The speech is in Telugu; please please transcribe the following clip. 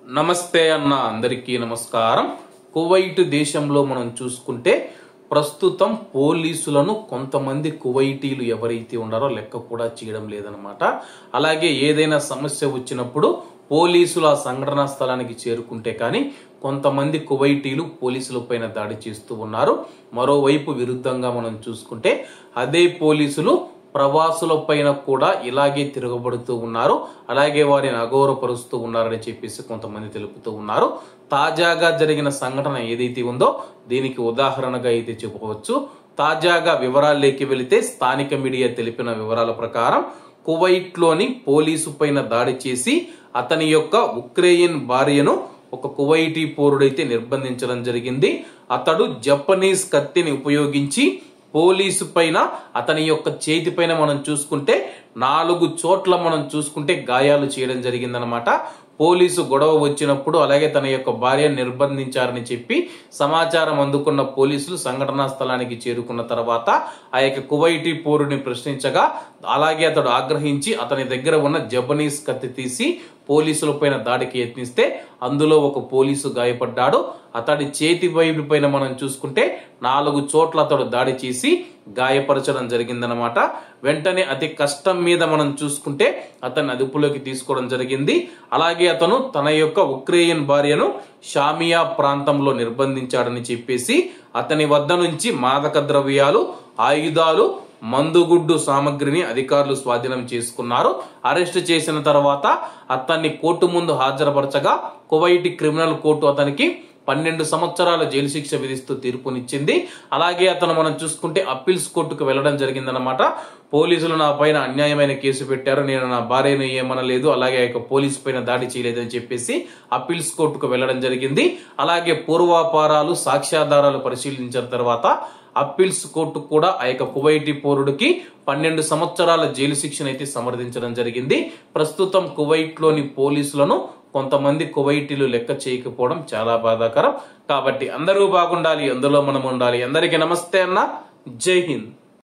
నమస్తే అన్న అందరికీ నమస్కారం. కువైట్ దేశంలో మనం చూసుకుంటే ప్రస్తుతం పోలీసులను కొంతమంది కువైటీలు ఎవరైతే ఉన్నారో లెక్క కూడా చేయడం లేదన్నమాట. అలాగే ఏదైనా సమస్య వచ్చినప్పుడు పోలీసులు ఆ సంఘటనా స్థలానికి చేరుకుంటే కానీ కొంతమంది కువైటీలు పోలీసుల పైన దాడి చేస్తూ ఉన్నారు. మరోవైపు విరుద్ధంగా మనం చూసుకుంటే అదే పోలీసులు ప్రవాసుల పైన కూడా ఇలాగే తిరగబడుతూ ఉన్నారు, అలాగే వారిని అగౌరవపరుస్తూ ఉన్నారని చెప్పేసి కొంతమంది తెలుపుతూ ఉన్నారు. తాజాగా జరిగిన సంఘటన ఏదైతే ఉందో దీనికి ఉదాహరణగా అయితే చెప్పవచ్చు. తాజాగా వివరాల్లోకి వెళితే స్థానిక మీడియా తెలిపిన వివరాల ప్రకారం కువైట్ లోని పోలీసు పైన దాడి చేసి అతని యొక్క ఉక్రెయిన్ భార్యను ఒక కువైటీ పౌరుడైతే నిర్బంధించడం జరిగింది. అతడు జపనీస్ కత్తిని ఉపయోగించి పోలీసు పైన అతని యొక్క చేతి పైన మనం చూసుకుంటే 4 చోట్ల మనం చూసుకుంటే గాయాలు చేయడం జరిగిందనమాట. పోలీసు గొడవ వచ్చినప్పుడు అలాగే తన యొక్క భార్యను నిర్బంధించారని చెప్పి సమాచారం అందుకున్న పోలీసులు సంఘటనా స్థలానికి చేరుకున్న తర్వాత ఆ యొక్క కువైటీ పౌరుడిని ప్రశ్నించగా అలాగే అతడు ఆగ్రహించి అతని దగ్గర ఉన్న జపనీస్ కత్తి తీసి పోలీసుల పైన దాడికి యత్నిస్తే అందులో ఒక పోలీసు గాయపడ్డాడు. అతడి చేతి వైపు పైన మనం చూసుకుంటే 4 చోట్ల అతడు దాడి చేసి గాయపరచడం జరిగిందనమాట. వెంటనే అతి కష్టం మీద మనం చూసుకుంటే అతన్ని అదుపులోకి తీసుకోవడం జరిగింది. అలాగే అతను తన యొక్క ఉక్రెయిన్ భార్యను షామియా ప్రాంతంలో నిర్బంధించాడని చెప్పేసి అతని వద్ద నుంచి మాదక ద్రవ్యాలు, ఆయుధాలు, మందుగుడ్డు సామగ్రిని అధికారులు స్వాధీనం చేసుకున్నారు. అరెస్ట్ చేసిన తర్వాత అతన్ని కోర్టు ముందు హాజరుపరచగా కువైట్ క్రిమినల్ కోర్టు అతనికి 12 సంవత్సరాల జైలు శిక్ష విధిస్తూ తీర్పునిచ్చింది. అలాగే అతను మనం చూసుకుంటే అప్పీల్స్ కోర్టుకు వెళ్లడం జరిగిందనమాట. పోలీసులు నా పైన అన్యాయమైన కేసు పెట్టారు, నేను నా భార్యను ఏమనలేదు, అలాగే ఆ యొక్క పోలీసు పైన దాడి చేయలేదని చెప్పేసి అప్పీల్స్ కోర్టుకు వెళ్లడం జరిగింది. అలాగే పూర్వాపారాలు, సాక్ష్యాధారాలు పరిశీలించిన తర్వాత అప్పీల్స్ కోర్టు కూడా ఆ యొక్క కువైటీ పౌరుడికి 12 సంవత్సరాల జైలు శిక్షను అయితే సమర్థించడం జరిగింది. ప్రస్తుతం కువైట్ లోని పోలీసులను కొంతమంది కువైటీలు లెక్క చేయకపోవడం చాలా బాధాకరం. కాబట్టి అందరూ బాగుండాలి, అందులో మనం ఉండాలి. అందరికీ నమస్తే అన్న, జై హింద్.